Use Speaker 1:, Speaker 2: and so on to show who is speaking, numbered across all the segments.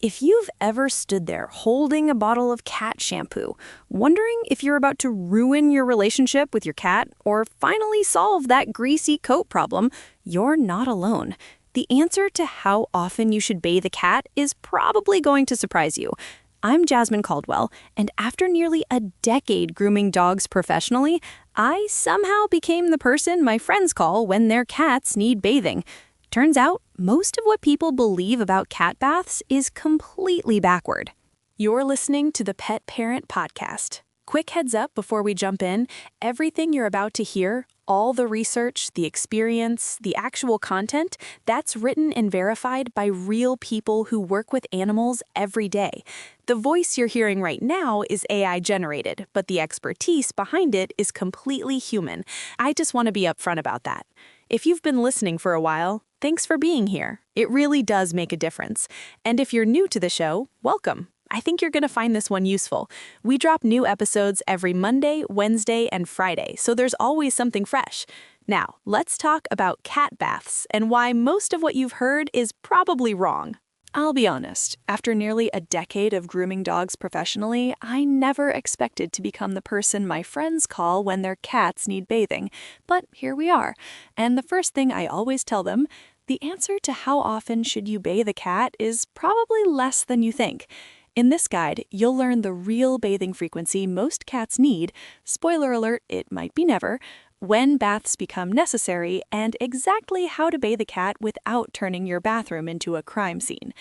Speaker 1: If you've ever stood there holding a bottle of cat shampoo, wondering if you're about to ruin your relationship with your cat or finally solve that greasy coat problem, you're not alone. The answer to how often you should bathe a cat is probably going to surprise you. I'm Jasmine Caldwell, and after nearly a decade grooming dogs professionally, I somehow became the person my friends call when their cats need bathing. Turns out, most of what people believe about cat baths is completely backward.
Speaker 2: You're listening to the Pet Parent Podcast. Quick heads up before we jump in, everything you're about to hear, all the research, the experience, the actual content, that's written and verified by real people who work with animals every day. The voice you're hearing right now is AI generated, but the expertise behind it is completely human. I just want to be upfront about that. If you've been listening for a while, thanks for being here. It really does make a difference. And if you're new to the show, welcome. I think you're going to find this one useful. We drop new episodes every Monday, Wednesday, and Friday, so there's always something fresh. Now, let's talk about cat baths and why most of what you've heard is probably wrong.
Speaker 1: I'll be honest, after nearly a decade of grooming dogs professionally, I never expected to become the person my friends call when their cats need bathing. But here we are. And the first thing I always tell them, the answer to how often should you bathe a cat is probably less than you think. In this guide, you'll learn the real bathing frequency most cats need, spoiler alert, it might be never, when baths become necessary, and exactly how to bathe a cat without turning your bathroom into a crime scene.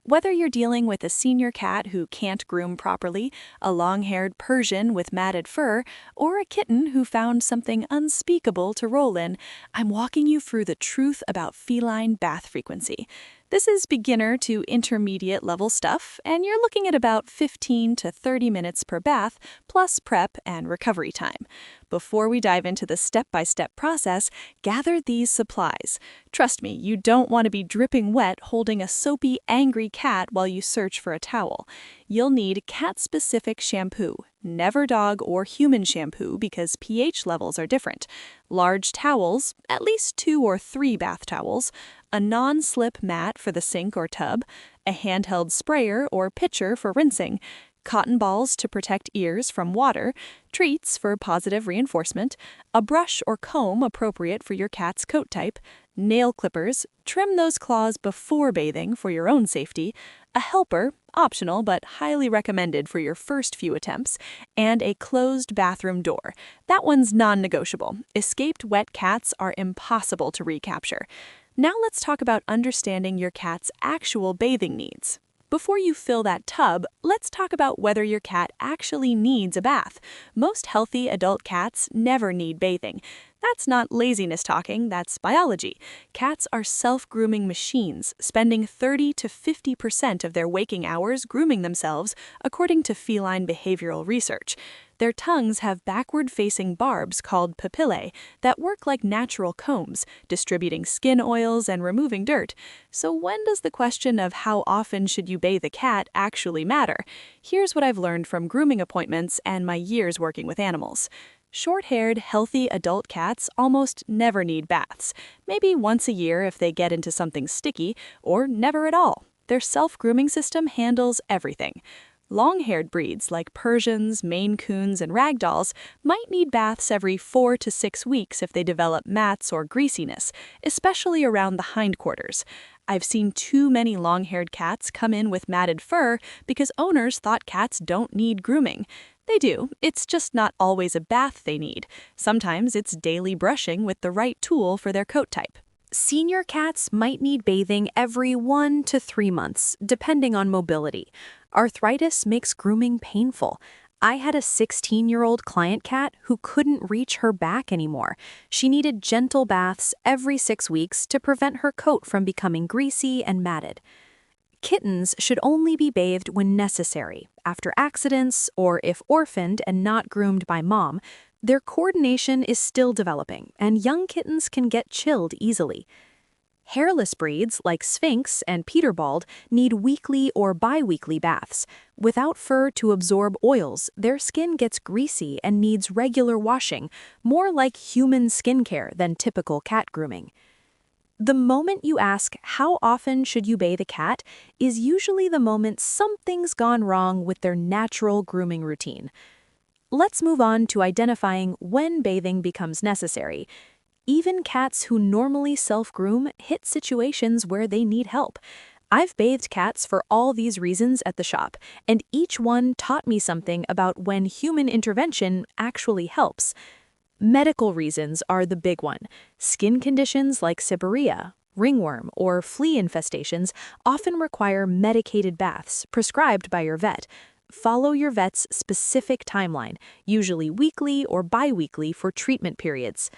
Speaker 1: Whether you're dealing with a senior cat who can't groom properly, a long-haired Persian with matted fur, or a kitten who found something unspeakable to roll in, I'm walking you through the truth about feline bath frequency. This is beginner to intermediate level stuff, and you're looking at about 15 to 30 minutes per bath, plus prep and recovery time. Before we dive into the step-by-step process, gather these supplies. Trust me, you don't want to be dripping wet holding a soapy, angry cat while you search for a towel. You'll need cat-specific shampoo, never dog or human shampoo because pH levels are different, large towels, at least 2 or 3 bath towels, a non-slip mat for the sink or tub, a handheld sprayer or pitcher for rinsing, cotton balls to protect ears from water, treats for positive reinforcement, a brush or comb appropriate for your cat's coat type, nail clippers, trim those claws before bathing for your own safety, a helper, optional but highly recommended for your first few attempts, and a closed bathroom door. That one's non-negotiable. Escaped wet cats are impossible to recapture. Now let's talk about understanding your cat's actual bathing needs. Before you fill that tub, let's talk about whether your cat actually needs a bath. Most healthy adult cats never need bathing. That's not laziness talking, that's biology. Cats are self-grooming machines, spending 30 to 50% of their waking hours grooming themselves, according to feline behavioral research. Their tongues have backward-facing barbs called papillae that work like natural combs, distributing skin oils and removing dirt. So when does the question of how often should you bathe a cat actually matter? Here's what I've learned from grooming appointments and my years working with animals. Short-haired, healthy adult cats almost never need baths, maybe once a year if they get into something sticky, or never at all. Their self-grooming system handles everything. Long-haired breeds like Persians, Maine Coons, and Ragdolls might need baths every 4 to 6 weeks if they develop mats or greasiness, especially around the hindquarters. I've seen too many long-haired cats come in with matted fur because owners thought cats don't need grooming. They do, it's just not always a bath they need. Sometimes it's daily brushing with the right tool for their coat type. Senior cats might need bathing every 1 to 3 months, depending on mobility. Arthritis makes grooming painful. I had a 16-year-old client cat who couldn't reach her back anymore. She needed gentle baths every 6 weeks to prevent her coat from becoming greasy and matted. Kittens should only be bathed when necessary, after accidents, or if orphaned and not groomed by mom. Their coordination is still developing, and young kittens can get chilled easily. Hairless breeds like Sphinx and Peterbald need weekly or bi-weekly baths. Without fur to absorb oils, their skin gets greasy and needs regular washing, more like human skincare than typical cat grooming.
Speaker 2: The moment you ask how often should you bathe a cat is usually the moment something's gone wrong with their natural grooming routine. Let's move on to identifying when bathing becomes necessary. Even cats who normally self-groom hit situations where they need help. I've bathed cats for all these reasons at the shop, and each one taught me something about when human intervention actually helps. Medical reasons are the big one. Skin conditions like seborrhea, ringworm, or flea infestations often require medicated baths prescribed by your vet. Follow your vet's specific timeline, usually weekly or bi-weekly for treatment periods.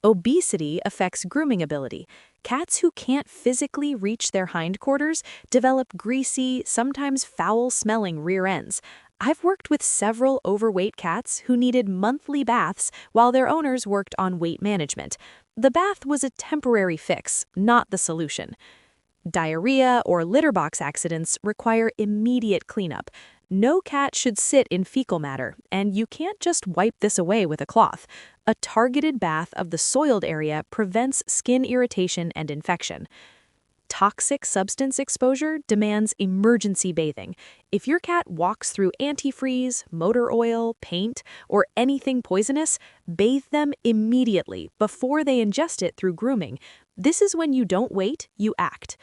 Speaker 2: Obesity affects grooming ability. Cats who can't physically reach their hindquarters develop greasy, sometimes foul-smelling rear ends. I've worked with several overweight cats who needed monthly baths while their owners worked on weight management. The bath was a temporary fix, not the solution. Diarrhea or litter box accidents require immediate cleanup. No cat should sit in fecal matter, and you can't just wipe this away with a cloth. A targeted bath of the soiled area prevents skin irritation and infection. Toxic substance exposure demands emergency bathing. If your cat walks through antifreeze, motor oil, paint, or anything poisonous, bathe them immediately before they ingest it through grooming. This is when you don't wait, you act.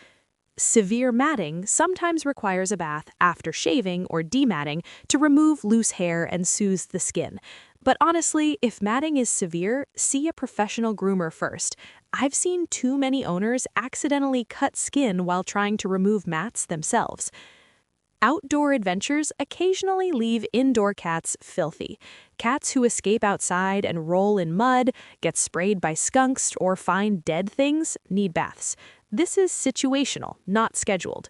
Speaker 2: Severe matting sometimes requires a bath after shaving or dematting to remove loose hair and soothe the skin. But honestly, if matting is severe, see a professional groomer first. I've seen too many owners accidentally cut skin while trying to remove mats themselves. Outdoor adventures occasionally leave indoor cats filthy. Cats who escape outside and roll in mud, get sprayed by skunks, or find dead things need baths. This is situational, not scheduled.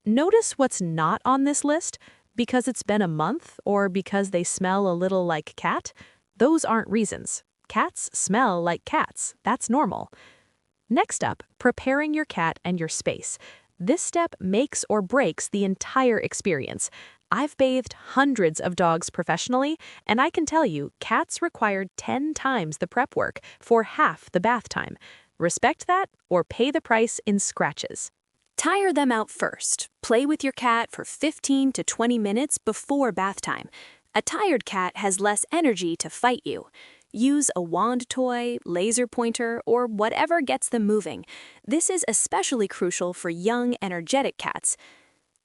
Speaker 2: Notice what's not on this list. Because it's been a month or because they smell a little like cat? Those aren't reasons. Cats smell like cats. That's normal. Next up, preparing your cat and your space. This step makes or breaks the entire experience. I've bathed hundreds of dogs professionally, and I can tell you, cats required 10 times the prep work for half the bath time. Respect that or pay the price in scratches.
Speaker 1: Tire them out first. Play with your cat for 15 to 20 minutes before bath time. A tired cat has less energy to fight you. Use a wand toy, laser pointer, or whatever gets them moving. This is especially crucial for young, energetic cats.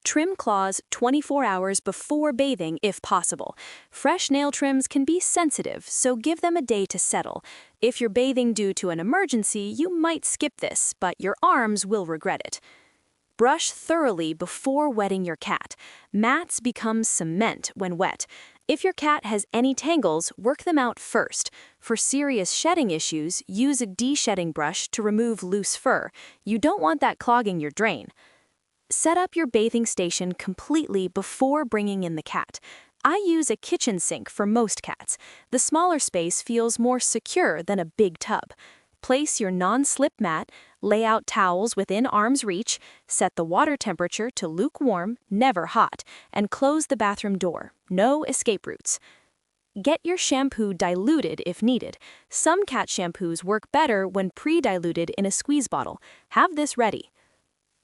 Speaker 1: Trim claws 24 hours before bathing if possible. Fresh nail trims can be sensitive, so give them a day to settle. If you're bathing due to an emergency, you might skip this, but your arms will regret it. Brush thoroughly before wetting your cat. Mats become cement when wet. If your cat has any tangles, work them out first. For serious shedding issues, use a de-shedding brush to remove loose fur. You don't want that clogging your drain. Set up your bathing station completely before bringing in the cat. I use a kitchen sink for most cats. The smaller space feels more secure than a big tub. Place your non-slip mat, lay out towels within arm's reach, set the water temperature to lukewarm, never hot, and close the bathroom door. No escape routes. Get your shampoo diluted if needed. Some cat shampoos work better when pre-diluted in a squeeze bottle. Have this ready.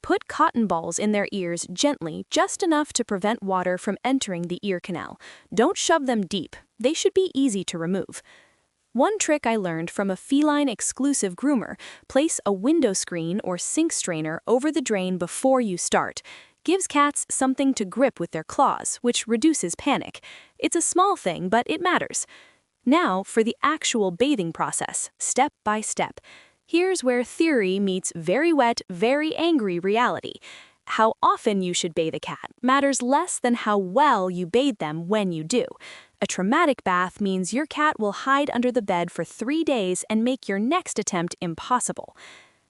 Speaker 1: Put cotton balls in their ears gently, just enough to prevent water from entering the ear canal. Don't shove them deep. They should be easy to remove. One trick I learned from a feline exclusive groomer: place a window screen or sink strainer over the drain before you start. Gives cats something to grip with their claws, which reduces panic. It's a small thing, but it matters. Now for the actual bathing process, step by step. Here's where theory meets very wet, very angry reality. How often you should bathe a cat matters less than how well you bathe them when you do. A traumatic bath means your cat will hide under the bed for 3 days and make your next attempt impossible.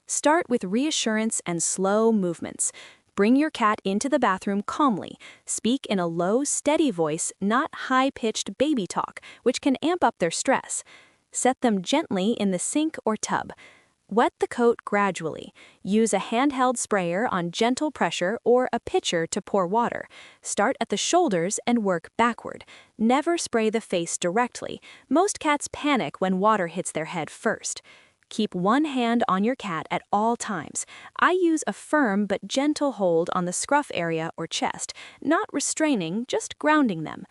Speaker 1: Start with reassurance and slow movements. Bring your cat into the bathroom calmly. Speak in a low, steady voice, not high-pitched baby talk, which can amp up their stress. Set them gently in the sink or tub. Wet the coat gradually. Use a handheld sprayer on gentle pressure or a pitcher to pour water. Start at the shoulders and work backward. Never spray the face directly. Most cats panic when water hits their head first.
Speaker 2: Keep one hand on your cat at all times. I use a firm but gentle hold on the scruff area or chest, not restraining, just grounding them.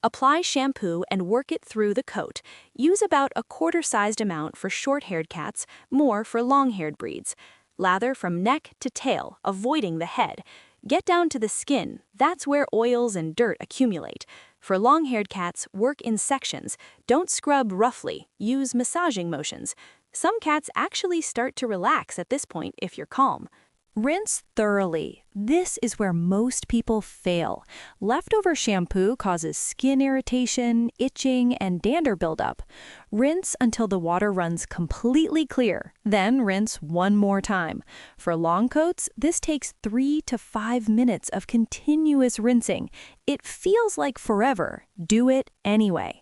Speaker 2: Apply shampoo and work it through the coat. Use about a quarter-sized amount for short-haired cats, more for long-haired breeds. Lather from neck to tail, avoiding the head. Get down to the skin, that's where oils and dirt accumulate. For long-haired cats, work in sections. Don't scrub roughly, use massaging motions. Some cats actually start to relax at this point if you're calm.
Speaker 1: Rinse thoroughly. This is where most people fail. Leftover shampoo causes skin irritation, itching, and dander buildup. Rinse until the water runs completely clear, then rinse one more time. For long coats, this takes 3 to 5 minutes of continuous rinsing. It feels like forever. Do it anyway.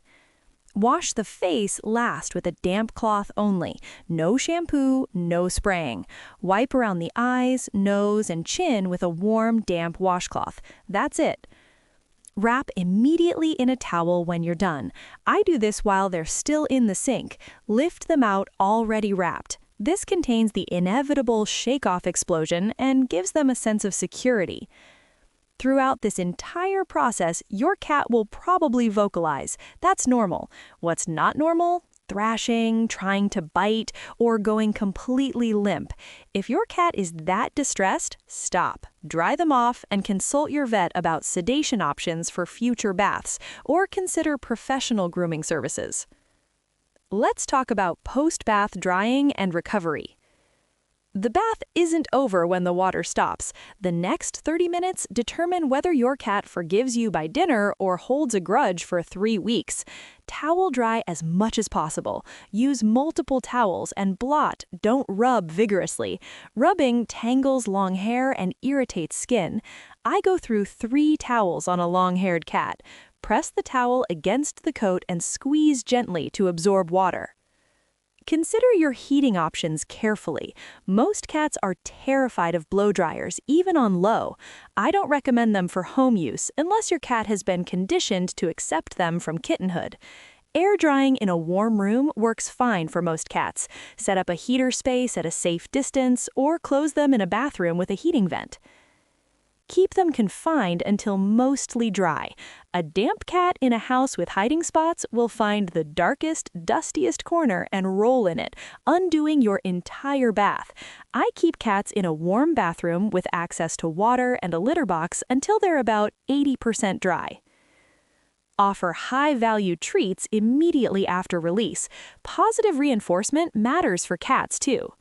Speaker 1: Wash the face last with a damp cloth only. No shampoo, no spraying. Wipe around the eyes, nose, and chin with a warm, damp washcloth. That's it. Wrap immediately in a towel when you're done. I do this while they're still in the sink. Lift them out already wrapped. This contains the inevitable shake-off explosion and gives them a sense of security. Throughout this entire process, your cat will probably vocalize. That's normal. What's not normal? Thrashing, trying to bite, or going completely limp. If your cat is that distressed, stop. Dry them off and consult your vet about sedation options for future baths, or consider professional grooming services. Let's talk about post-bath drying and recovery. The bath isn't over when the water stops. The next 30 minutes determine whether your cat forgives you by dinner or holds a grudge for 3 weeks. Towel dry as much as possible. Use multiple towels and blot, don't rub vigorously. Rubbing tangles long hair and irritates skin. I go through 3 towels on a long-haired cat. Press the towel against the coat and squeeze gently to absorb water. Consider your heating options carefully. Most cats are terrified of blow dryers, even on low. I don't recommend them for home use unless your cat has been conditioned to accept them from kittenhood. Air drying in a warm room works fine for most cats. Set up a heater space at a safe distance or close them in a bathroom with a heating vent. Keep them confined until mostly dry. A damp cat in a house with hiding spots will find the darkest, dustiest corner and roll in it, undoing your entire bath. I keep cats in a warm bathroom with access to water and a litter box until they're about 80% dry. Offer high-value treats immediately after release. Positive reinforcement matters for cats too.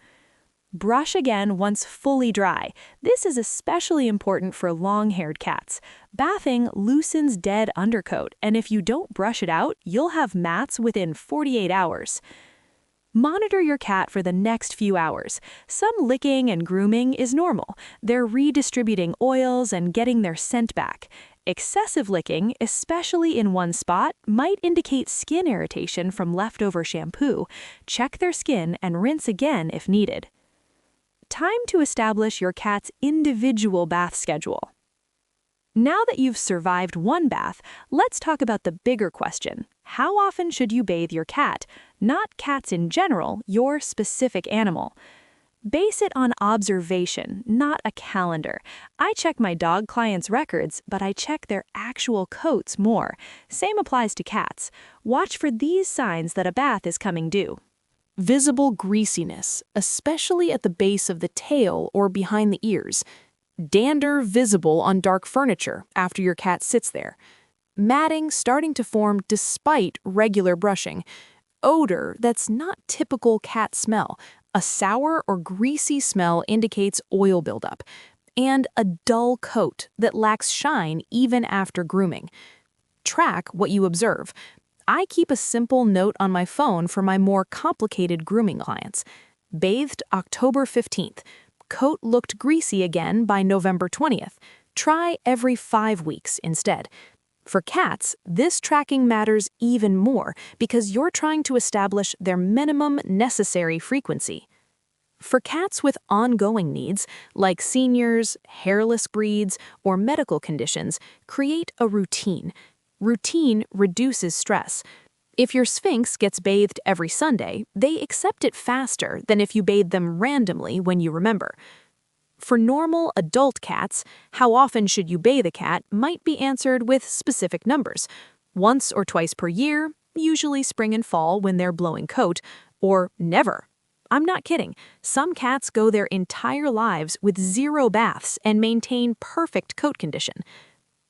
Speaker 1: Brush again once fully dry. This is especially important for long-haired cats. Bathing loosens dead undercoat, and if you don't brush it out, you'll have mats within 48 hours. Monitor your cat for the next few hours. Some licking and grooming is normal. They're redistributing oils and getting their scent back. Excessive licking, especially in one spot, might indicate skin irritation from leftover shampoo. Check their skin and rinse again if needed. Time to establish your cat's individual bath schedule. Now that you've survived one bath, let's talk about the bigger question. How often should you bathe your cat? Not cats in general, your specific animal. Base it on observation, not a calendar. I check my dog clients' records, but I check their actual coats more. Same applies to cats. Watch for these signs that a bath is coming due.
Speaker 2: Visible greasiness, especially at the base of the tail or behind the ears. Dander visible on dark furniture after your cat sits there. Matting starting to form despite regular brushing. Odor that's not typical cat smell. A sour or greasy smell indicates oil buildup. And a dull coat that lacks shine even after grooming. Track what you observe. I keep a simple note on my phone for my more complicated grooming clients. Bathed October 15th. Coat looked greasy again by November 20th. Try every 5 weeks instead. For cats, this tracking matters even more because you're trying to establish their minimum necessary frequency. For cats with ongoing needs, like seniors, hairless breeds, or medical conditions, create a routine. Routine reduces stress. If your Sphinx gets bathed every Sunday, they accept it faster than if you bathe them randomly when you remember. For normal adult cats, how often should you bathe a cat might be answered with specific numbers. Once or twice per year, usually spring and fall when they're blowing coat, or never. I'm not kidding. Some cats go their entire lives with 0 baths and maintain perfect coat condition.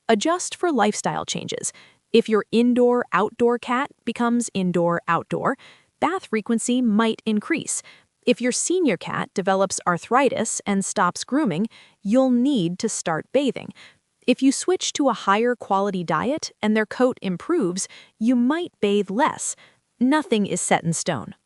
Speaker 2: Adjust for lifestyle changes. If your indoor-outdoor cat becomes indoor-outdoor, bath frequency might increase. If your senior cat develops arthritis and stops grooming, you'll need to start bathing. If you switch to a higher quality diet and their coat improves, you might bathe less. Nothing is set in stone.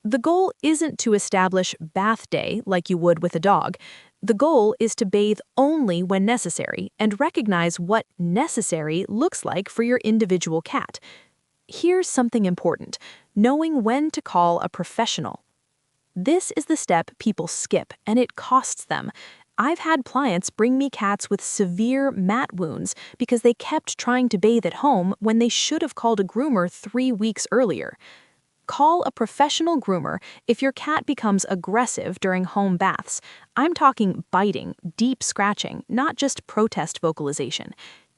Speaker 2: The goal isn't to establish bath day like you would with a dog. The goal is to bathe only when necessary and recognize what necessary looks like for your individual cat. Here's something important: knowing when to call a professional. This is the step people skip, and it costs them. I've had clients bring me cats with severe mat wounds because they kept trying to bathe at home when they should have called a groomer 3 weeks earlier. Call a professional groomer if your cat becomes aggressive during home baths. I'm talking biting, deep scratching, not just protest vocalization.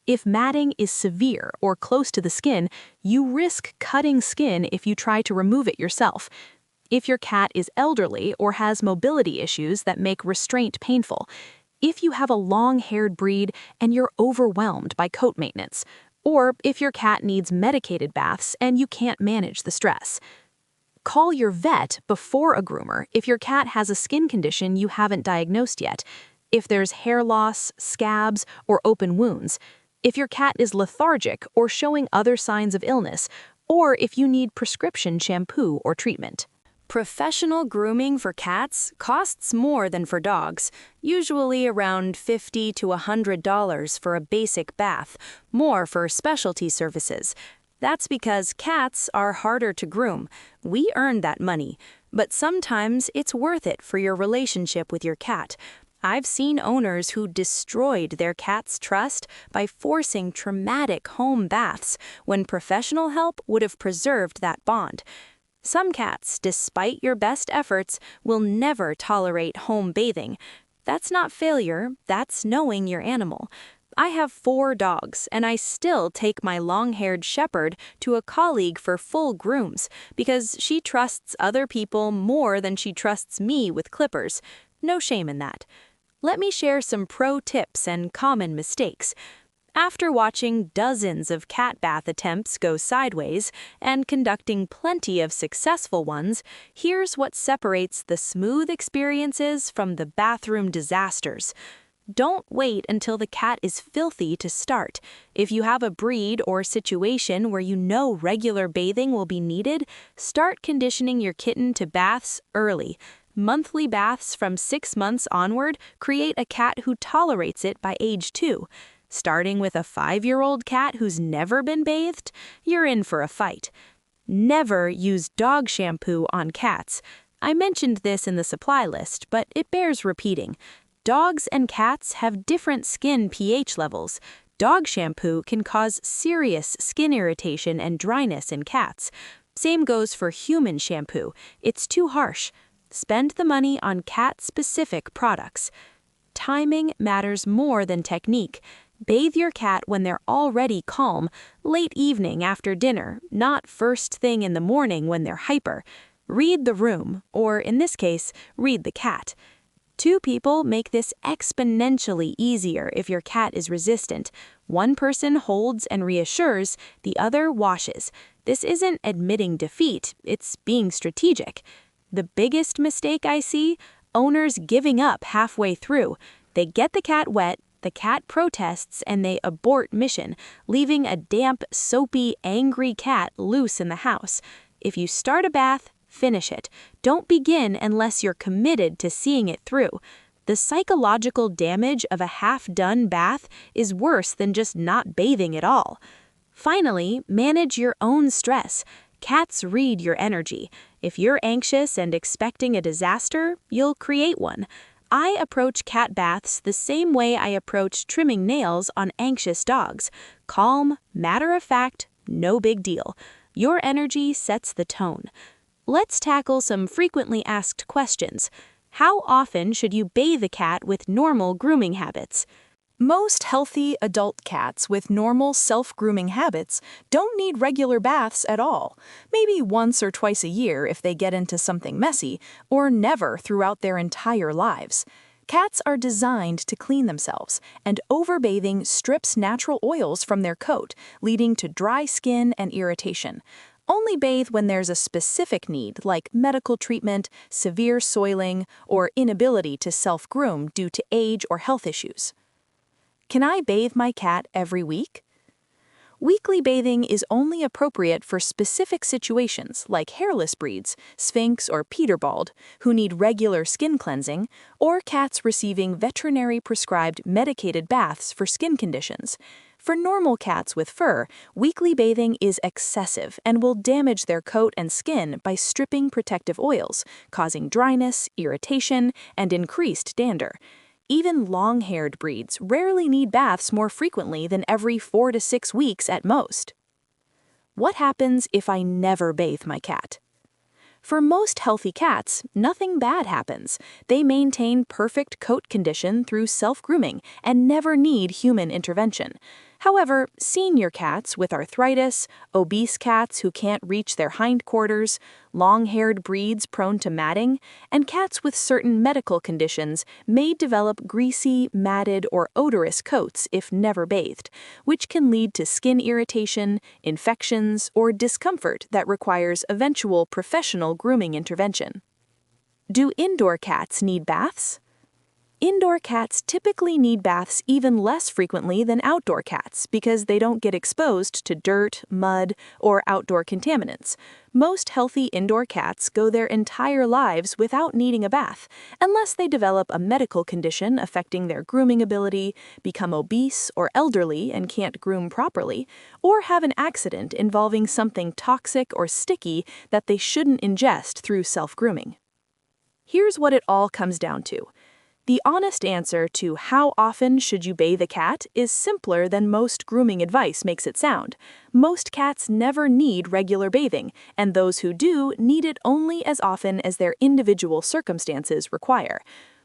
Speaker 2: If matting is severe or close to the skin, you risk cutting skin if you try to remove it yourself. If your cat is elderly or has mobility issues that make restraint painful. If you have a long-haired breed and you're overwhelmed by coat maintenance. Or if your cat needs medicated baths and you can't manage the stress. Call your vet before a groomer if your cat has a skin condition you haven't diagnosed yet. If there's hair loss, scabs, or open wounds. If your cat is lethargic or showing other signs of illness. Or if you need prescription shampoo or treatment. Professional grooming for cats costs more than for dogs, usually around $50 to $100 for a basic bath, more for specialty services. That's because cats are harder to groom. We earn that money, but sometimes it's worth it for your relationship with your cat. I've seen owners who destroyed their cat's trust by forcing traumatic home baths when professional help would have preserved that bond. Some cats, despite your best efforts, will never tolerate home bathing. That's not failure, that's knowing your animal. I have 4 dogs, and I still take my long-haired shepherd to a colleague for full grooms because she trusts other people more than she trusts me with clippers. No shame in that. Let me share some pro tips and common mistakes. After watching dozens of cat bath attempts go sideways and conducting plenty of successful ones, here's what separates the smooth experiences from the bathroom disasters. Don't wait until the cat is filthy to start. If you have a breed or situation where you know regular bathing will be needed, start conditioning your kitten to baths early. Monthly baths from 6 months onward create a cat who tolerates it by age 2. Starting with a 5-year-old cat who's never been bathed, you're in for a fight. Never use dog shampoo on cats. I mentioned this in the supply list, but it bears repeating. Dogs and cats have different skin pH levels. Dog shampoo can cause serious skin irritation and dryness in cats. Same goes for human shampoo. It's too harsh. Spend the money on cat-specific products. Timing matters more than technique. Bathe your cat when they're already calm, late evening after dinner, not first thing in the morning when they're hyper. Read the room, or in this case, read the cat. 2 people make this exponentially easier if your cat is resistant. One person holds and reassures, the other washes. This isn't admitting defeat, it's being strategic. The biggest mistake I see, owners giving up halfway through. They get the cat wet, the cat protests, and they abort mission, leaving a damp, soapy, angry cat loose in the house. If you start a bath, finish it. Don't begin unless you're committed to seeing it through. The psychological damage of a half-done bath is worse than just not bathing at all. Finally, manage your own stress. Cats read your energy. If you're anxious and expecting a disaster, you'll create one. I approach cat baths the same way I approach trimming nails on anxious dogs. Calm, matter of fact, no big deal. Your energy sets the tone. Let's tackle some frequently asked questions. How often should you bathe a cat with normal grooming habits?
Speaker 1: Most healthy adult cats with normal self-grooming habits don't need regular baths at all, maybe once or twice a year if they get into something messy, or never throughout their entire lives. Cats are designed to clean themselves, and overbathing strips natural oils from their coat, leading to dry skin and irritation. Only bathe when there's a specific need, like medical treatment, severe soiling, or inability to self-groom due to age or health issues. Can I bathe my cat every week? Weekly bathing is only appropriate for specific situations like hairless breeds, Sphynx or Peterbald, who need regular skin cleansing, or cats receiving veterinary-prescribed medicated baths for skin conditions. For normal cats with fur, weekly bathing is excessive and will damage their coat and skin by stripping protective oils, causing dryness, irritation, and increased dander. Even long-haired breeds rarely need baths more frequently than every 4 to 6 weeks at most. What happens if I never bathe my cat? For most healthy cats, nothing bad happens. They maintain perfect coat condition through self-grooming and never need human intervention. However, senior cats with arthritis, obese cats who can't reach their hindquarters, long-haired breeds prone to matting, and cats with certain medical conditions may develop greasy, matted, or odorous coats if never bathed, which can lead to skin irritation, infections, or discomfort that requires eventual professional grooming intervention. Do indoor cats need baths? Indoor cats typically need baths even less frequently than outdoor cats because they don't get exposed to dirt, mud, or outdoor contaminants. Most healthy indoor cats go their entire lives without needing a bath, unless they develop a medical condition affecting their grooming ability, become obese or elderly and can't groom properly, or have an accident involving something toxic or sticky that they shouldn't ingest through self-grooming. Here's what it all comes down to. The honest answer to how often should you bathe a cat is simpler than most grooming advice makes it sound. Most cats never need regular bathing, and those who do need it only as often as their individual circumstances require.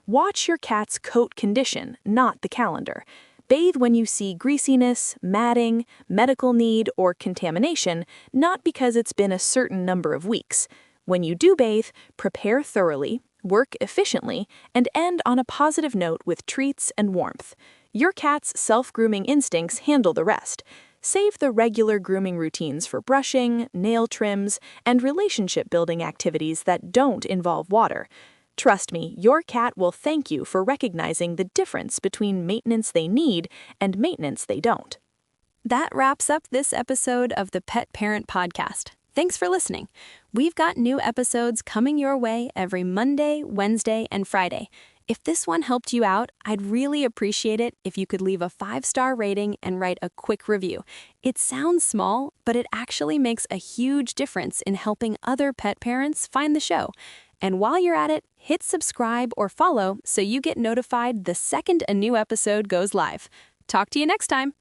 Speaker 1: Watch your cat's coat condition, not the calendar. Bathe when you see greasiness, matting, medical need, or contamination, not because it's been a certain number of weeks. When you do bathe, prepare thoroughly, work efficiently, and end on a positive note with treats and warmth. Your cat's self-grooming instincts handle the rest. Save the regular grooming routines for brushing, nail trims, and relationship-building activities that don't involve water. Trust me, your cat will thank you for recognizing the difference between maintenance they need and maintenance they don't.
Speaker 2: That wraps up this episode of the Pet Parent Podcast. Thanks for listening. We've got new episodes coming your way every Monday, Wednesday, and Friday. If this one helped you out, I'd really appreciate it if you could leave a 5-star rating and write a quick review. It sounds small, but it actually makes a huge difference in helping other pet parents find the show. And while you're at it, hit subscribe or follow so you get notified the second a new episode goes live. Talk to you next time.